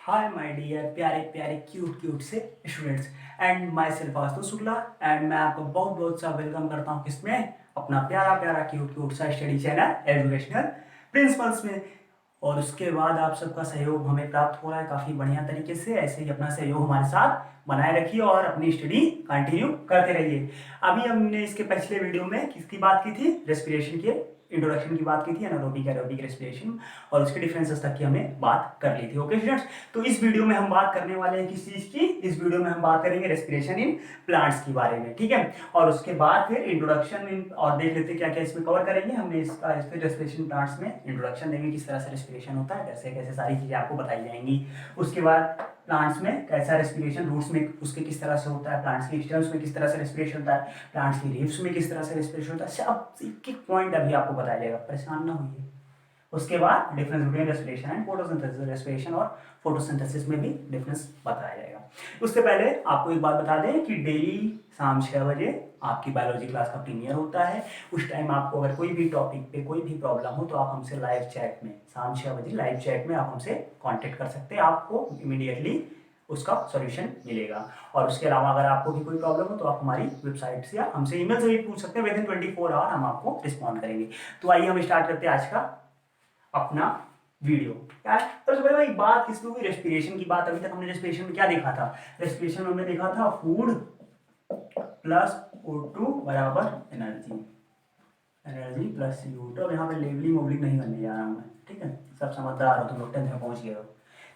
Hi my dear प्यारे प्यारे cute cute से students and my self Ashutosh Shukla and मैं आपको बहुत बहुत सा वेलकम करता हूँ किसमें अपना प्यारा प्यारा क्यूट क्यूट सा स्टडी चैनल एजुकेशनल प्रिंसिपल्स में। और उसके बाद आप सबका सहयोग हमें प्राप्त हो रहा है काफ़ी बढ़िया तरीके से। ऐसे ही अपना सहयोग हमारे साथ बनाए रखिए और अपनी स्टडी कंटिन्यू करते रहिए। अभी हमने इसके पिछले वीडियो में किसकी बात की थी, रेस्पिरेशन के इंट्रोडक्शन की बात की थी, एनारोबिक एरोबिक रेस्पिरेशन और उसके डिफरेंसेस तक की हमने बात कर ली थी। ओके स्टूडेंट्स, तो इस वीडियो में हम बात करने वाले हैं किस चीज की, इस वीडियो में हम बात करेंगे रेस्पिरेशन इन प्लांट्स के बारे में, ठीक है। और उसके बाद फिर इंट्रोडक्शन इन और देख लेते हैं क्या क्या इसमें कवर करेंगे हमने। इसका रेस्पिरेशन प्लांट्स में इंट्रोडक्शन देंगे, किस तरह से रेस्पिरेशन होता है, कैसे कैसे सारी चीजें आपको बताई जाएंगी। उसके बाद प्लांट्स में कैसा रेस्पिरेशन, रूट्स में उसके किस तरह से होता है, प्लांट्स के स्टेम्स में किस तरह से रेस्पिरेशन होता है, प्लांट्स की लीव्स में किस तरह से रेस्पिरेशन होता है, सब एक एक पॉइंट अभी आपको बताया जाएगा, परेशान ना होइए। उसके बाद difference between respiration and photosynthesis, respiration और फोटोसिंथेसिस में भी डिफरेंस बताया जाएगा। उससे पहले आपको एक बात बता दें कि डेली शाम 6 बजे आपकी बायोलॉजी क्लास का प्रीमियर होता है। उस टाइम आपको अगर कोई भी टॉपिक पे कोई भी प्रॉब्लम हो तो आप हमसे लाइव चैट में शाम 6 बजे लाइव चैट में आप हमसे कांटेक्ट कर सकते हैं, आपको इमीडिएटली उसका सॉल्यूशन मिलेगा। और उसके अलावा अगर आपको भी कोई प्रॉब्लम हो तो आप हमारी वेबसाइट से या हमसे ईमेल से भी पूछ सकते हैं, विद इन 24 आवर हम आपको रिस्पॉन्ड करेंगे। तो आइए हम स्टार्ट करते हैं आज का अपना वीडियो। यार सबसे पहले भाई बात किस पे हुई, रेस्पिरेशन की बात। अभी तक हमने रेस्पिरेशन में क्या देखा था, रेस्पिरेशन में हमने देखा था फूड प्लस O2 बराबर एनर्जी, एनर्जी प्लस CO2। अब यहाँ पे लेबलिंग वोबलिंग नहीं करने जा रहा हूँ मैं, ठीक है, सब समझदार हो तुम लोग, 10th में पहुंच गए हो,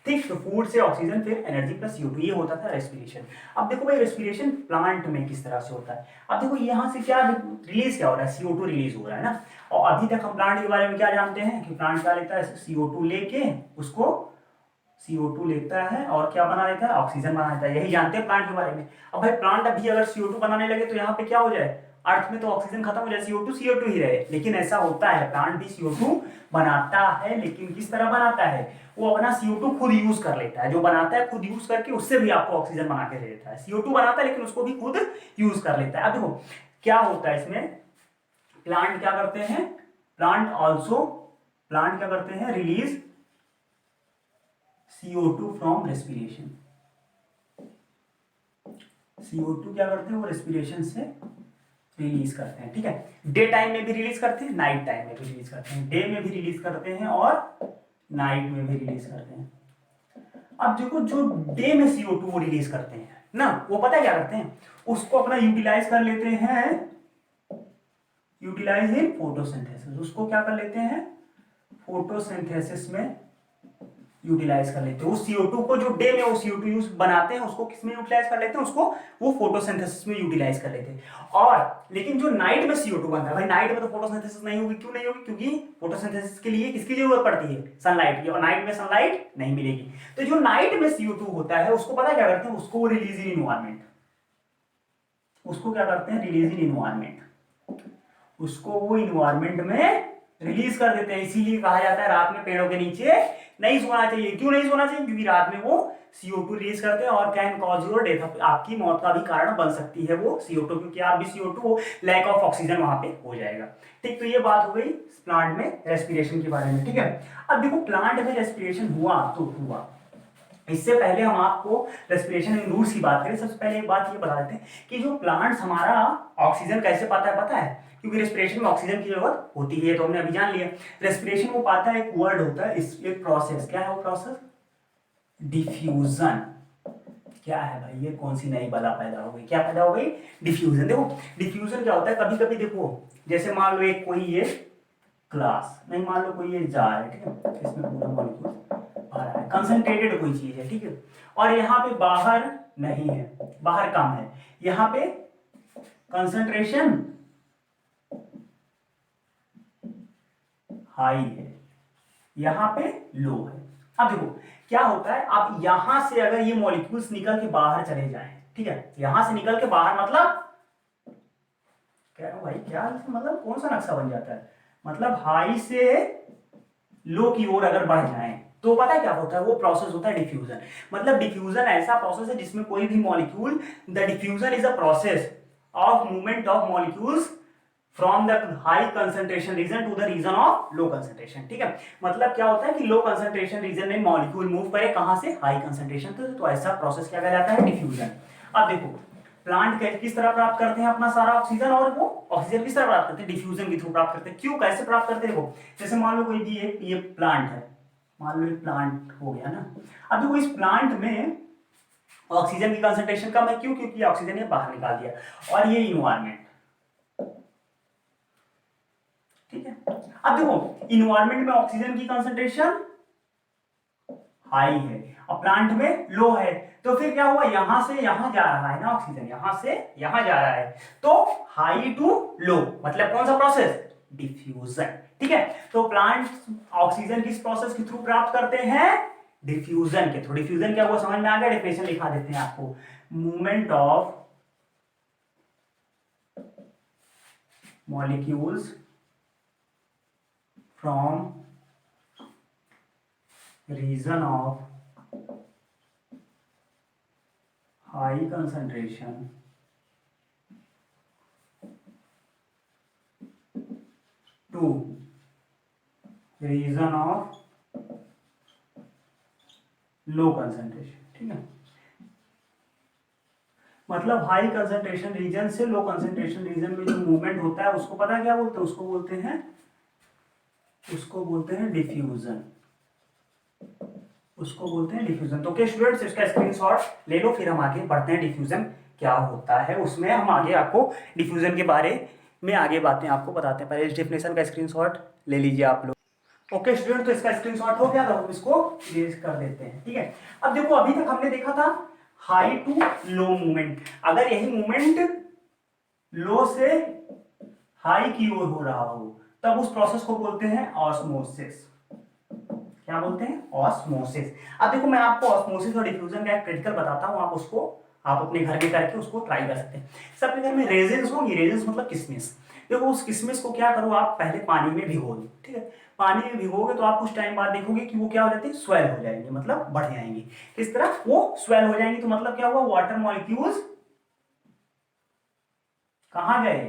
ठीक। तो फूड से ऑक्सीजन फिर एनर्जी प्लस CO2, ये होता था रेस्पिरेशन। अब देखो भाई रेस्पिरेशन प्लांट में किस तरह से होता है। अब देखो यहाँ से क्या रिलीज क्या हो रहा है, CO2 रिलीज हो रहा है ना। और अभी तक हम प्लांट के बारे में क्या जानते हैं कि प्लांट क्या लेता है, CO2 लेके उसको CO2 लेता है और क्या बना लेता है, ऑक्सीजन बना लेता है, यही जानते हैं प्लांट के बारे में। अब भाई प्लांट अभी अगर CO2 बनाने लगे तो यहाँ पे क्या हो जाए, अर्थ में तो ऑक्सीजन खत्म हो जाए, CO2 ही रहे। लेकिन ऐसा होता है, प्लांट भी CO2 बनाता है, लेकिन किस तरह बनाता है, वो अपना CO2 खुद यूज कर लेता है, जो बनाता है खुद यूज करके उससे भी आपको ऑक्सीजन बना के दे देता है। CO2 बनाता है लेकिन उसको भी खुद यूज कर लेता है। अब देखो क्या होता है इसमें, प्लांट क्या करते हैं, प्लांट क्या करते हैं, release CO2 from respiration. CO2 क्या करते हैं, वो रेस्पिरेशन से रिलीज करते हैं, ठीक है। डे टाइम में भी रिलीज करते हैं, नाइट टाइम में भी रिलीज करते हैं, डे में भी रिलीज करते हैं और नाइट में भी रिलीज करते हैं। अब देखो जो डे में CO2 वो रिलीज करते हैं ना, वो पता है क्या करते हैं, उसको अपना यूटिलाइज कर लेते हैं, यूटिलाइज इन फोटोसिंथेसिस। उसको क्या कर लेते हैं, फोटोसिंथेसिस में यूटिलाइज कर लेते हैं। उस CO2 को जो डे में वो CO2 यूज बनाते हैं उसको किस में यूटिलाइज कर लेते हैं, उसको वो फोटोसिंथेसिस में यूटिलाइज कर लेते हैं। और लेकिन जो नाइट में CO2 बनता है, भाई नाइट में तो फोटोसिंथेसिस नहीं होगी, क्यों नहीं होगी, क्योंकि फोटोसिंथेसिस के लिए किसकी जरूरत पड़ती है, सनलाइट की, और नाइट में सनलाइट नहीं मिलेगी। तो जो नाइट में CO2 होता है उसको पता क्या करते हैं, उसको रिलीज इन इन्वायरमेंट, उसको क्या करते हैं, रिलीज इन इन्वायरमेंट, उसको वो इन्वायरमेंट में रिलीज कर देते हैं। इसीलिए कहा जाता है रात में पेड़ों के नीचे नहीं सोना चाहिए। क्यों नहीं सोना चाहिए, क्योंकि रात में वो CO2 रिलीज करते हैं और कैन कॉज योर डेथ, आपकी मौत का भी कारण बन सकती है वो CO2, क्योंकि आप भी CO2 लैक ऑफ ऑक्सीजन वहां पे हो जाएगा, ठीक। तो ये बात हो गई प्लांट में रेस्पिरेशन के बारे में, ठीक है। अब देखो प्लांट में रेस्पिरेशन हुआ तो हुआ, इससे पहले हम आपको रेस्पिरेशन इन रूट्स की बात करें। सबसे पहले एक बात ये बता देते हैं कि जो प्लांट्स हमारा ऑक्सीजन कैसे पाता है, पता है, क्योंकि रेस्पिरेशन में ऑक्सीजन की जरूरत होती है, तो हमने अभी जान लिया। रेस्पिरेशन वो पाता है, एक वर्ड होता है, इस एक प्रोसेस, क्या है वो प्रोसेस, डिफ्यूजन। क्या है भाई, ये कौन सी नई बला पैदा हो गई, क्या पैदा हो गई, डिफ्यूजन। देखो डिफ्यूजन क्या होता है, कभी कभी देखो जैसे मान लो एक कोई ये ग्लास, नहीं मान लो कोई ये जार है, ठीक है, इसमें पूरा मॉलिक्यूल भरा है, कंसंट्रेटेड कोई चीज है, ठीक है, और यहाँ पे बाहर नहीं है, बाहर कम है, यहाँ पे कंसंट्रेशन हाई है, यहां पे लो है। अब देखो क्या होता है, अब यहां से अगर ये मॉलिक्यूल्स निकल के बाहर चले जाएं, ठीक है, यहां से निकल के बाहर, मतलब क्या भाई, क्या मतलब कौन सा नक्शा बन जाता है, मतलब हाई से लो की ओर अगर बढ़ जाएं तो पता है क्या होता है, वो प्रोसेस होता है डिफ्यूजन। मतलब डिफ्यूजन ऐसा प्रोसेस है जिसमें कोई भी molecule, the diffusion is a process of movement of molecules from the high concentration region to the region of low concentration. ठीक है, मतलब क्या होता है कि लो कंसंट्रेशन रीजन में मॉलिक्यूल मूव करे कहां से, हाई कंसंट्रेशन तो ऐसा प्रोसेस क्या कहलाता है, डिफ्यूजन। अब देखो प्लांट किस तरह प्राप्त करते हैं अपना सारा ऑक्सीजन, और वो ऑक्सीजन किस तरह प्राप्त करते हैं, डिफ्यूजन के थ्रू प्राप्त करते हैं। क्यों, कैसे प्राप्त करते हैं वो, जैसे मान लो कोई भी ये प्लांट है, मान लो ये प्लांट हो गया ना। अब देखो इस प्लांट में ऑक्सीजन की कंसंट्रेशन कम है, क्यों, क्योंकि ऑक्सीजन ये बाहर निकाल दिया, और ये इन्वायरमेंट। ठीक है, अब देखो इन्वायरमेंट में ऑक्सीजन की कंसंट्रेशन हाई है और प्लांट में लो है, तो फिर क्या हुआ, यहां से यहां जा रहा है ना ऑक्सीजन, यहां से यहां जा रहा है, तो हाई टू लो, मतलब कौन सा प्रोसेस, डिफ्यूजन। ठीक है, तो प्लांट ऑक्सीजन किस प्रोसेस के थ्रू प्राप्त करते हैं, डिफ्यूजन के थ्रू। डिफ्यूजन क्या हुआ समझ में आ गया, डेफिनेशन लिखा देते हैं आपको, movement of molecules from region of high concentration to region of low concentration। ठीक है, मतलब हाई कंसंट्रेशन रीजन से लो कंसंट्रेशन रीजन में जो मूवमेंट होता है उसको पता है क्या बोलते हैं, उसको बोलते हैं डिफ्यूजन, उसको बोलते हैं डिफ्यूजन। तो क्या स्टूडेंट्स इसका स्क्रीनशॉट ले लो, फिर हम आगे बढ़ते हैं डिफ्यूजन क्या होता है, उसमें हम आगे आपको डिफ्यूजन के बारे में आगे बातें आपको बताते हैं। पहले इस डेफिनेशन का स्क्रीनशॉट ले लीजिए आप लोग। ओके स्टूडेंट, तो इसका स्क्रीनशॉट हो गया, तो हम इसको इरेज कर देते हैं। ठीक है, अब देखो अभी तक हमने देखा था हाई टू लो मूवमेंट, अगर यही मूवमेंट लो से हाई की ओर हो रहा हो तब उस प्रोसेस को बोलते हैं ऑस्मोसिस। क्या बोलते हैं, ऑस्मोसिस। अब देखो मैं आपको ऑस्मोसिस और डिफ्यूजन का एक प्रैक्टिकल बताता हूं, आप उसको आप अपने घर में करके उसको ट्राई कर सकते हैं। सबके घर में रेजिन्स होंगी, रेजिन्स मतलब किशमिश। देखो उस किशमिश को क्या करो, आप पहले पानी में भिगो दो। ठीक है, पानी में भिगोगे तो आप कुछ टाइम बाद देखोगे कि वो क्या हो जाती है, स्वेल हो जाएंगे, मतलब बढ़ जाएंगी। किस तरह, वो स्वेल हो जाएंगी, तो मतलब क्या हुआ, वाटर मॉलिक्यूल्स कहां गए,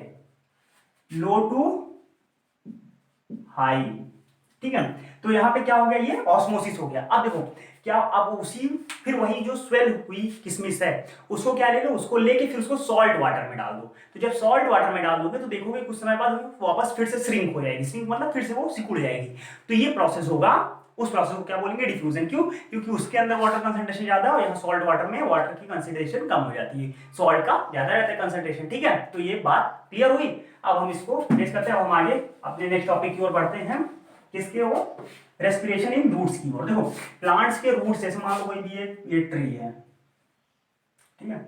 लो टू हाई। ठीक है, तो यहां पे क्या हो गया, ये ऑस्मोसिस हो गया। अब देखो क्या, अब उसी फिर वही जो स्वेल हुई किशमिश है उसको क्या ले लो, उसको लेके फिर उसको सॉल्ट वाटर में डाल दो। तो जब सॉल्ट वाटर में डाल दोगे तो देखोगे कुछ समय बाद वापस फिर से श्रिंक हो जाएगी, श्रिंक मतलब फिर से वो सिकुड़ जाएगी। तो ये प्रोसेस होगा, उस प्रोसेस को क्या बोलेंगे, डिफ्यूजन। क्यों, क्योंकि उसके अंदर वाटर कंसंट्रेशन ज्यादा है और यहाँ सॉल्ट वाटर में वाटर की कंसंट्रेशन कम हो जाती है, सॉल्ट का ज्यादा रहता है कंसंट्रेशन। ठीक है, तो ये बात क्लियर हुई। अब हम इसको नेक्स्ट करते हैं, अब हम आगे अपने नेक्स्ट टॉपिक की ओर बढ़ते हैं, किसके वो, रेस्पिरेशन इन रूट्स की ओर। देखो प्लांट्स के रूट्स, जैसे मान लो कोई भी ये ट्री है, ठीक है,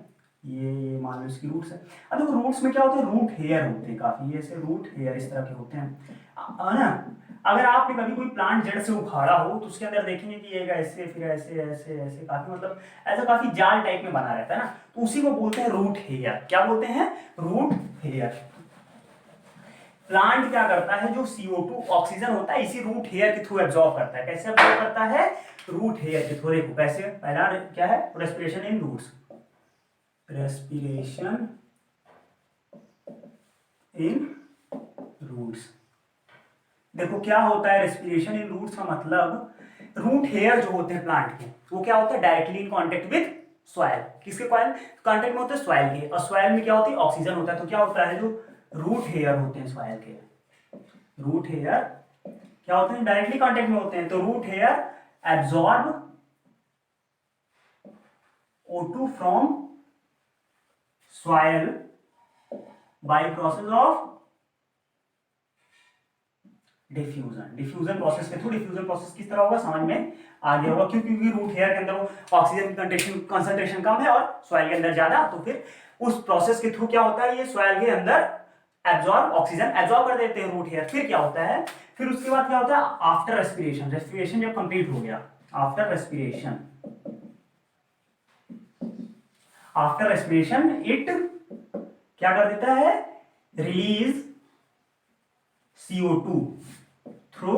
ये मान लो इसकी रूट्स है। अब देखो रूट्स में क्या होते हैं, रूट हेयर होते हैं काफी, ऐसे रूट हेयर इस तरह के होते हैं ना। अगर आपने कभी कोई प्लांट जड़ से उखाड़ा हो तो उसके अंदर देखेंगे कि ये ऐसे फिर ऐसे ऐसे ऐसे काफी, मतलब ऐसा काफी जाल टाइप में बना रहता है ना, तो उसी को बोलते हैं रूट हेयर। क्या बोलते हैं, रूट हेयर। प्लांट क्या करता है, जो CO2 ऑक्सीजन होता है इसी रूट हेयर के थ्रू एब्जॉर्ब करता है। कैसे एब्जॉर्ब करता है, रूट हेयर के थ्रू। देखो कैसे, पहला क्या है, respiration in roots, respiration in roots. देखो क्या होता है रेस्पिरेशन इन रूट्स का मतलब, रूट हेयर जो होते हैं प्लांट के, वो क्या होता है, directly in contact with soil. किसके कांटेक्ट में होते हैं, सॉइल के, और सॉइल में क्या होती है, ऑक्सीजन होता है। तो क्या होता है, जो रूट हेयर होते हैं सॉइल के, रूट हेयर क्या होते हैं, डायरेक्टली कांटेक्ट में होते हैं। तो root hair absorb O2 from soil by process of diffusion. Diffusion process के थ्रू, डिफ्यूजन प्रोसेस किस तरह होगा समझ में आ गया होगा, क्योंकि रूट हेयर के अंदर वो ऑक्सीजन की कंसंट्रेशन कम है और सॉइल के अंदर ज्यादा, तो फिर उस प्रोसेस के थ्रू क्या होता है, ये सॉइल के अंदर एब्जॉर्ब ऑक्सीजन एब्जॉर्ब कर देते हैं रूट हेयर। फिर क्या होता है, फिर उसके बाद क्या होता है, आफ्टर रेस्पिरेशन, रेस्पिरेशन जब कंप्लीट हो गया, after respiration, after respiration it क्या कर देता है, रिलीज CO2 थ्रू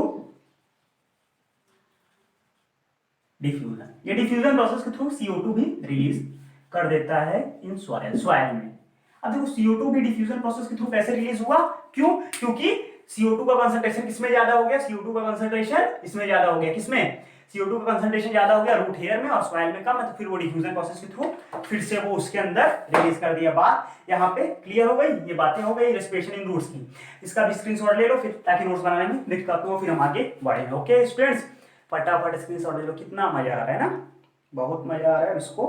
डिफ्यूजन। ये डिफ्यूजन प्रोसेस के थ्रू CO2 भी रिलीज कर देता है इन सॉइल, सॉइल में। अब देखो CO2 भी डिफ्यूजन प्रोसेस के थ्रू कैसे रिलीज हुआ, क्यों, क्योंकि CO2 का कंसंट्रेशन किसमें ज्यादा हो गया, CO2 का कंसंट्रेशन इसमें ज्यादा हो गया, किसमें, CO2 का कंसंट्रेशन ज्यादा हो गया रूट हेयर में और सॉइल में कम है, तो फिर वो डिफ्यूजन प्रोसेस के थ्रू फिर से वो उसके अंदर रिलीज कर दिया। बात यहाँ पे क्लियर हो गई, ये बातें हो गई रेस्पिरेशन इन रूट्स की। इसका भी स्क्रीनशॉट ले लो फिर, ताकि नोट्स बनाने में दिक्कत हो, फिर हम आगे बढ़ेंगे। ओके स्टूडेंट्स, फटाफट स्क्रीनशॉट ले लो, कितना मजा आ रहा है ना, बहुत मजा आ रहा है। इसको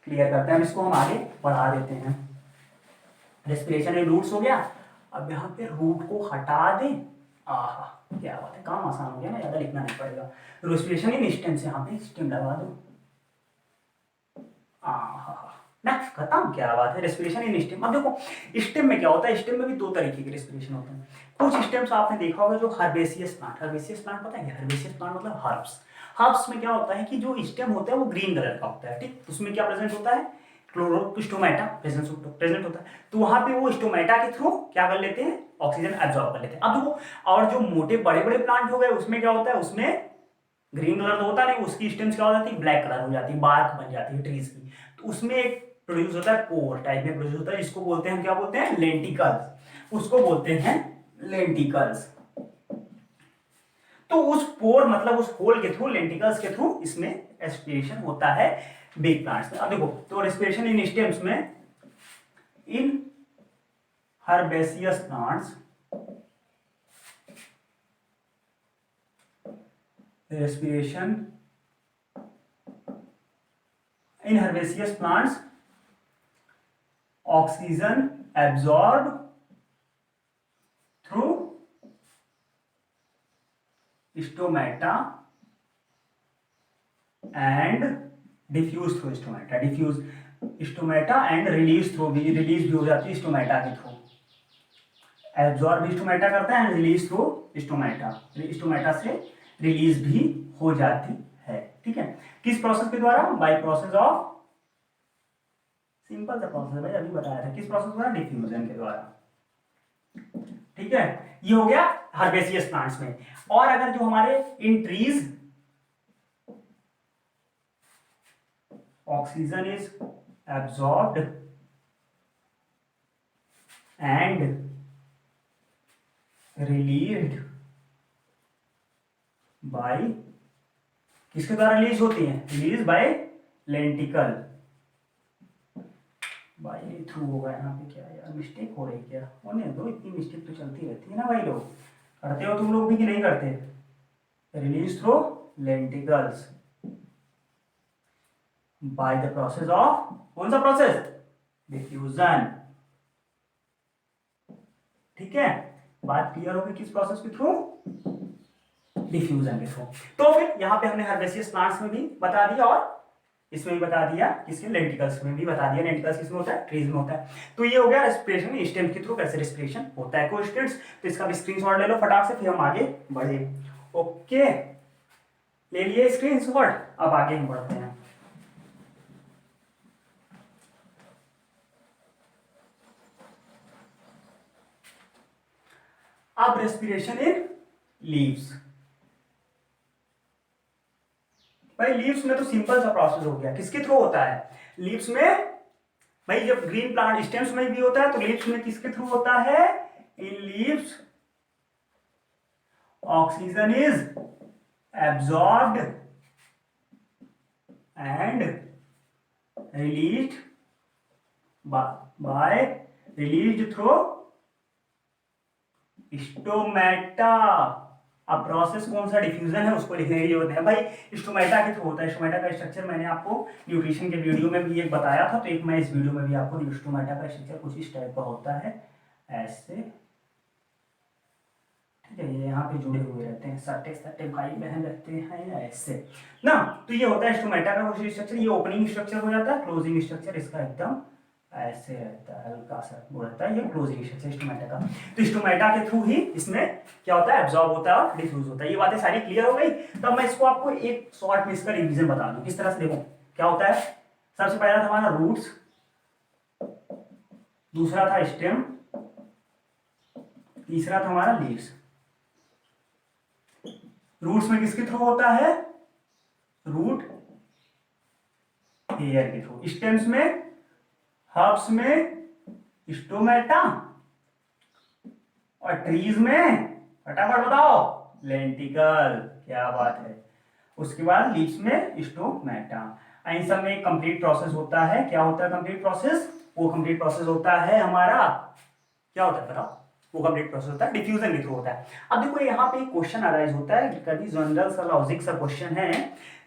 क्लियर करते हैं, इसको हम आगे बढ़ा देते हैं। रेस्पिरेशन इन रूट्स हो गया, अब यहाँ पे रूट को हटा दें। आहा क्या बात है, काम आसान हो गया ना, ज्यादा लिखना नहीं पड़ेगा। रेस्पिरेशन इन स्टेम से यहाँ पे स्टेम लगा दो। ना खत्म, क्या बात है, रेस्पिरेशन इन स्टेम। अब देखो स्टेम में क्या होता है, स्टेम में भी दो तरीके के रेस्पिरेशन होते हैं। कुछ स्टेम्स आपने देखा होगा जो हर्बेसियस प्लांट, हर्बेसियस प्लांट पता है क्या, हर्बेसियस प्लांट मतलब हर्ब्स। हर्ब्स में क्या होता है कि जो स्टेम होता है वो ग्रीन कलर का होता है, ठीक, उसमें क्या प्रेजेंट होता है, क्लोरोस्टोमेटा प्रेजेंट होता है। तो वहां पे वो स्टोमेटा के थ्रू क्या कर लेते हैं, ऑक्सीजन एब्जॉर्ब कर लेते हैं। अब देखो, और जो मोटे बड़े बड़े प्लांट हो गए उसमें क्या होता है, उसमें ग्रीन कलर तो होता नहीं, उसकी स्टेम्स क्या हो जाती है, ब्लैक कलर हो जाती है, बार्क बन जाती है ट्रीज की। तो उसमें एक प्रोड्यूस होता है, पोर टाइप में प्रोड्यूस होता है, जिसको बोलते हैं, क्या बोलते हैं, लेंटिकल्स, उसको बोलते हैं लेंटिकल्स। तो उस पोर मतलब उस होल के थ्रू, लेंटिकल्स के थ्रू इसमें एस्पिरेशन होता है बिग प्लांट्स में। अब देखो, तो रेस्पिरेशन इन स्टेम्स में, in herbaceous plants, respiration in herbaceous plants, oxygen absorbed through stomata and diffused through stomata, diffuse stomata and release through, भी रिलीज भी हो जाती है स्टोमेटा के थ्रू। एब्जॉर्ब स्टोमेटा करता है and release through stomata, stomata से रिलीज भी हो जाती है, ठीक है। किस प्रोसेस के द्वारा, बाय प्रोसेस ऑफ, सिंपल सा प्रोसेस भाई, अभी बताया था, किस प्रोसेस द्वारा, डिफ्यूजन के द्वारा, ठीक है। ये हो गया हर्बेसियस प्लांट्स में। और अगर जो हमारे इन trees, oxygen is absorbed and released by, किसके द्वारा रिलीज होती है, release by lenticel, by through होगा यहाँ पे, क्या यार मिस्टेक हो रही क्या, होने दो, इतनी मिस्टेक तो चलती रहती है ना भाई, लोग करते हो तुम लोग भी कि नहीं करते, release through lenticels by the process of, कौन सा प्रोसेस, डिफ्यूजन, ठीक है। बात क्लियर होगी किस प्रोसेस के थ्रू, डिफ्यूजन के थ्रू। तो फिर यहाँ पे हमने हर्बेसियस प्लांट्स में भी बता दिया और इसमें भी बता दिया, किसके, लेंटिकल्स में भी बता दिया, लेंटिकल्स किसमें होता है, ट्रीज में होता है। तो ये हो गया रेस्पिरेशन स्टेम के थ्रू कैसे रेस्पिरेशन होता है। कोई स्टूडेंट्स, तो इसका भी स्क्रीनशॉट ले लो फटाक से, फिर हम आगे बढ़े। ओके, ले लिए स्क्रीनशॉट, अब आगे हम बढ़ते हैं। अब रेस्पिरेशन इन लीव्स, भाई लीव्स में तो सिंपल सा प्रोसेस हो गया, किसके थ्रू होता है, लीव्स में, भाई जब ग्रीन प्लांट स्टेम्स में भी होता है, तो लीव्स में किसके थ्रू होता है, in leaves oxygen is absorbed and released bye, released through stomata. अब प्रोसेस कौन सा, डिफ्यूजन है, उसको लिखने की जरूरत है भाई, स्टोमेटा के थ्रू होता है। स्टोमेटा का स्ट्रक्चर मैंने आपको न्यूट्रिशन के वीडियो में भी एक बताया था, तो एक मैं इस वीडियो में भी आपको स्टोमेटा का स्ट्रक्चर कुछ इस टाइप का होता है, ऐसे, ठीक है। ये यहाँ पे जुड़े हुए रहते हैं, सट्टे सट्टे भाई बहन रहते हैं ऐसे ना। तो ये होता है स्टोमेटा का कुछ स्ट्रक्चर, ये ओपनिंग स्ट्रक्चर हो जाता है, क्लोजिंग स्ट्रक्चर इसका एकदम ऐसे रहता है, हल्का सा वो रहता है, ये क्लोजिंग स्ट्रक्चर स्टोमेटा का। तो स्टोमेटा के थ्रू ही इसमें क्या होता है, एब्जॉर्ब होता है और डिफ्यूज होता है। ये बातें सारी क्लियर हो गई। तो मैं इसको आपको एक शॉर्ट में इसका रिवीजन बता दूं, किस तरह से। देखो क्या होता है, सबसे पहला था हमारा रूट्स, दूसरा था स्टेम, तीसरा था हमारा लीव्स। रूट्स में किसके थ्रू होता है, रूट हेयर के थ्रू, स्टेम्स में, हर्ब्स में स्टोमेटा, और ट्रीज में फटाफट बताओ लेंटिकल। क्या बात है। उसके बाद लीव्स में स्टोमेटा। इन सब में कंप्लीट प्रोसेस होता है। क्या होता है कंप्लीट प्रोसेस? वो कंप्लीट प्रोसेस होता है हमारा, क्या होता है बताओ? वो कंप्लीट प्रोसेस होता है डिफ्यूजन के थ्रू होता है। अब देखो यहाँ पे एक क्वेश्चन अराइज होता है, कभी जनरल सा लॉजिक सा क्वेश्चन है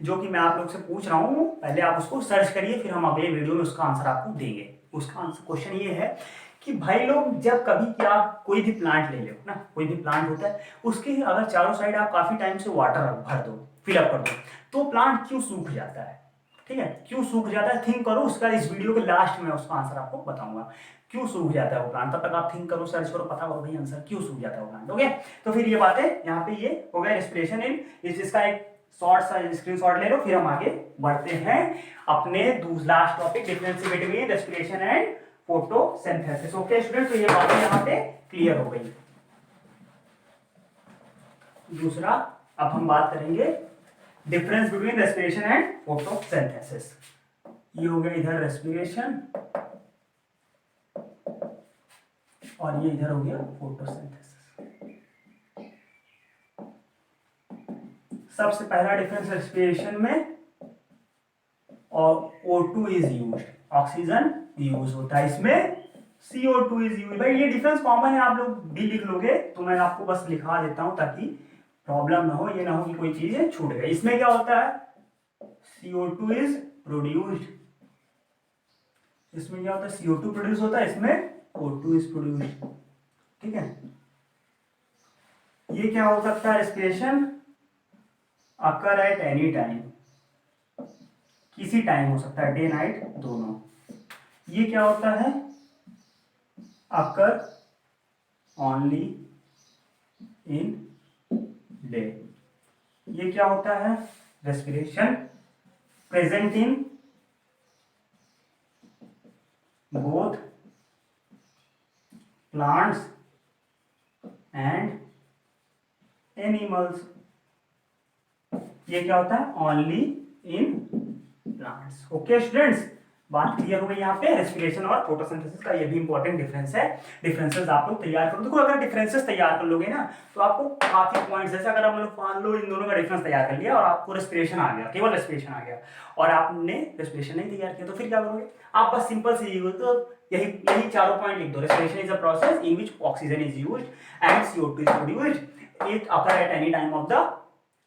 जो कि मैं आप लोग से पूछ रहा हूँ। पहले आप उसको सर्च करिए, फिर हम अगले वीडियो में उसका आंसर आपको देंगे। उसका आंसर क्वेश्चन ये है कि भाई लोग जब कभी क्या कोई भी प्लांट ले लो ना, कोई भी प्लांट होता है उसके अगर चारों साइड आप काफी टाइम से वाटर भर दो, फिलअप कर दो, तो प्लांट क्यों सूख जाता है? ठीक है, क्यों सूख जाता है थिंक करो। उसका इस वीडियो के लास्ट में उसका आंसर आपको बताऊंगा क्यों सूख जाता है वो प्लांट। तब तक आप थिंक करो, सर्च करो, पता करो भाई आंसर क्यों सूख जाता है वो प्लांट। ओके, तो फिर ये बात है यहाँ पे, ये हो गया रेस्पिरेशन इन। इसका एक शॉर्ट सा स्क्रीनशॉट ले लो, फिर हम आगे बढ़ते हैं अपने last topic, difference between respiration and photosynthesis. Okay student, तो ये बातें यहाँ पे क्लियर हो गई। दूसरा, अब हम बात करेंगे difference between respiration and photosynthesis. ये हो गया इधर रेस्पिरेशन और ये इधर हो गया फोटोसिंथेसिस। सबसे पहला डिफरेंस रेस्पिरेशन में और O2 is used, oxygen use होता है, इसमें CO2 इज यूज। भाई ये डिफरेंस कॉमन है, आप लोग भी लिख लोगे, तो मैं आपको बस लिखा देता हूं ताकि प्रॉब्लम ना हो, ये ना हो कि कोई चीज छूट गई। इसमें क्या होता है? CO2 is produced. इसमें क्या होता है? CO2 प्रोड्यूस होता है, इसमें O2 इज प्रोड्यूस्ड। ठीक है, ये क्या हो सकता है? Respiration occur at any time, किसी टाइम हो सकता है, डे नाइट दोनों। ये क्या होता है? अकर ओनली इन डे। ये क्या होता है? Respiration present in both plants and animals. ये क्या होता है? Only in plants. Okay students, बात क्लियर हो गई यहाँ पे रेस्पिरेशन और फोटोसिंथेसिस का। ये भी इंपॉर्टेंट डिफरेंस है। डिफरेंसेस आप लोग तैयार करो। देखो अगर डिफरेंसेस तैयार कर लोगे ना तो आपको काफी पॉइंट्स, जैसे अगर हम लोग मान लो इन दोनों का डिफरेंस तैयार कर लिया और आपको रेस्पिरेशन आ गया, केवल रेस्पिरेशन आ गया, और आपने रेस्पिरेशन नहीं तैयार किया, तो फिर क्या करोगे आप? बस सिंपल सी तो यही यही चारों पॉइंट लिख दो। Respiration is a process in which oxygen is used and CO2 is produced. It occur at any time of the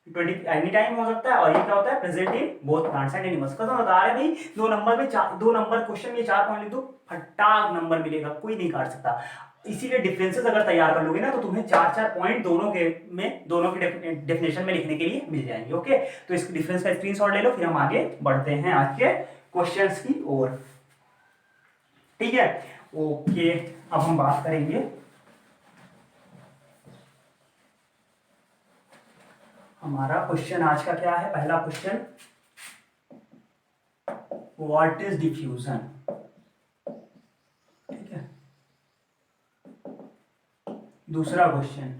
20 any time हो सकता है, और ये क्या होता है? Present in both plants and animals. कसम बता रहे भाई, दो नंबर में दो नंबर क्वेश्चन में 4 पॉइंट लिख दो, फटाक नंबर मिलेगा, कोई नहीं काट सकता। इसीलिए डिफरेंसेस अगर तैयार कर लोगे ना तो तुम्हें 4-4 पॉइंट दोनों के डेफिनेशन में लिखने के लिए मिल जाएंगे। ओके, तो इस डिफरेंस का स्क्रीनशॉट ले लो, फिर हम आगे बढ़ते हैं आज के क्वेश्चंस की ओर। ठीक है, ओके, अब हम बात करेंगे हमारा क्वेश्चन आज का क्या है। पहला क्वेश्चन, व्हाट इज डिफ्यूजन। ठीक है, दूसरा question,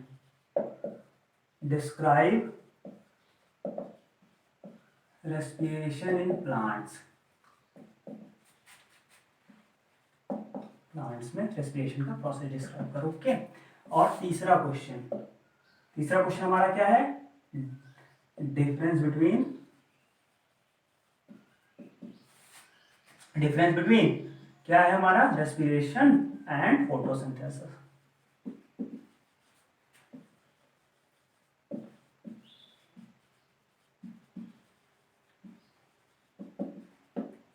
describe respiration in plants. Plants में रेस्पिरेशन का प्रोसेस डिस्क्राइब करो। ओके, और तीसरा क्वेश्चन हमारा क्या है? डिफरेंस बिटवीन क्या है हमारा? Respiration and photosynthesis.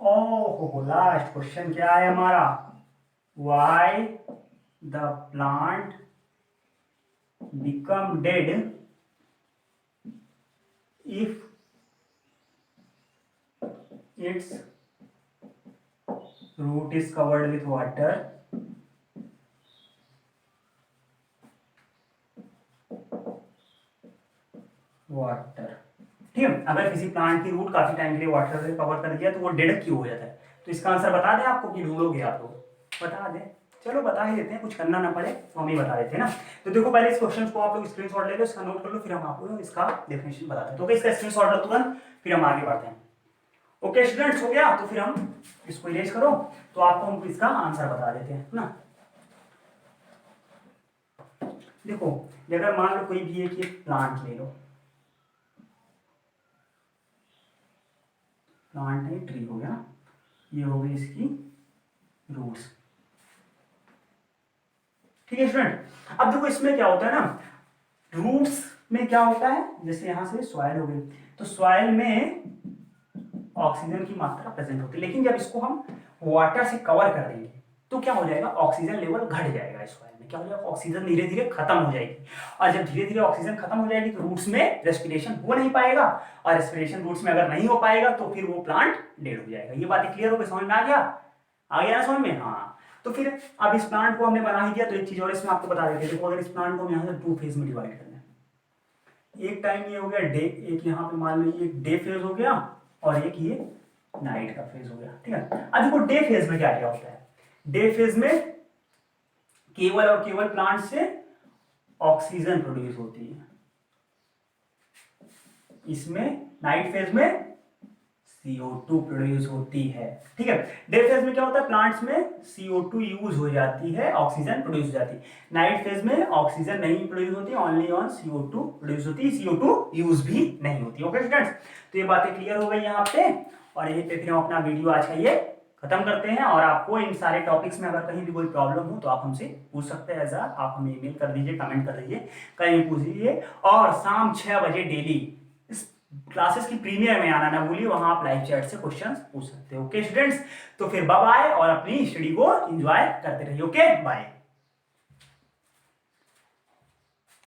Oh, last question क्या है हमारा? Why the plant become dead if its root is covered with water ठीक है, अगर किसी प्लांट की रूट काफी टाइम के लिए वाटर से कवर कर दिया तो वो डेड क्यों हो जाता है? तो इसका आंसर बता दें आपको कि ढूंढोगे आप लोग? बता दें, चलो बता ही देते हैं, कुछ करना ना पड़े तो हम ही बता देते हैं ना। तो देखो पहले इस क्वेश्चन को आप लोग स्क्रीनशॉट ले लो, इसका नोट कर लो, फिर हम आपको इसका डेफिनेशन बताते हैं। तो इसका स्क्रीनशॉट लो तुरंत, फिर हम आगे बढ़ते हैं। ओके स्टूडेंट्स, हो गया? तो फिर हम इसको इरेज करो, तो आपको हम इसका आंसर बता देते हैं ना। देखो अगर मान लो कोई भी एक ये प्लांट ले लो, प्लांट है, ट्री हो गया, ये हो गई इसकी रूट्स। ठीक है स्टूडेंट, अब देखो इसमें क्या होता है ना, रूट्स में क्या होता है, जैसे यहां से सॉइल हो गई, तो सॉइल में ऑक्सीजन की मात्रा प्रेजेंट होती है, लेकिन जब इसको हम वाटर से कवर कर देंगे तो क्या हो जाएगा, ऑक्सीजन लेवल घट जाएगा, इस सॉइल में क्या हो जाएगा, ऑक्सीजन धीरे धीरे खत्म हो जाएगी, और जब धीरे धीरे ऑक्सीजन खत्म हो जाएगी तो रूट्स में रेस्पिरेशन हो नहीं पाएगा, और रेस्पिरेशन रूट्स में अगर नहीं हो पाएगा तो फिर वो प्लांट डेड हो जाएगा। ये बातें क्लियर हो गई, समझ में आ गया, आ गया ना समझ में? हाँ, तो फिर अब इस प्लांट को हमने बना ही दिया, तो एक चीज और इसमें आपको बता देते हैं, देखो अगर इस प्लांट को हम यहाँ से 2 फेज में डिवाइड करना है, एक टाइम ये हो गया डे, एक यहाँ पे मान लो ये डे फेज हो गया, और एक ये नाइट का फेज हो गया। ठीक है, अब देखो डे फेज में क्या क्या होता है, डे फेज में केवल और केवल प्लांट से ऑक्सीजन प्रोड्यूस होती है, इसमें नाइट फेज में CO2 प्रोड्यूस होती है। ठीक है, डे फेज में क्या होता है, प्लांट्स में CO2 यूज हो जाती है, ऑक्सीजन प्रोड्यूस हो जाती है, नाइट फेज में ऑक्सीजन नहीं प्रोड्यूस होती, ओनली ऑन CO2 प्रोड्यूस होती है, CO2 यूज भी नहीं होती। ओके स्टूडेंट्स, तो ये बातें क्लियर हो गई यहाँ पे, और यहीं पे फिर हम अपना वीडियो आज का ये खत्म करते हैं। और आपको इन सारे टॉपिक्स में अगर कहीं भी कोई प्रॉब्लम हो तो आप हमसे पूछ सकते हैं, ऐसा आप हमें ईमेल कर दीजिए, कमेंट कर दीजिए, कहीं भी पूछ लीजिए, और शाम 6 बजे डेली इस क्लासेस की प्रीमियर में आना ना भूलिए, वहां आप लाइव चैट से क्वेश्चंस पूछ सकते हो। ओके स्टूडेंट्स, तो फिर बाय बाय, और अपनी स्टडी को एंजॉय करते रहिए। Okay bye.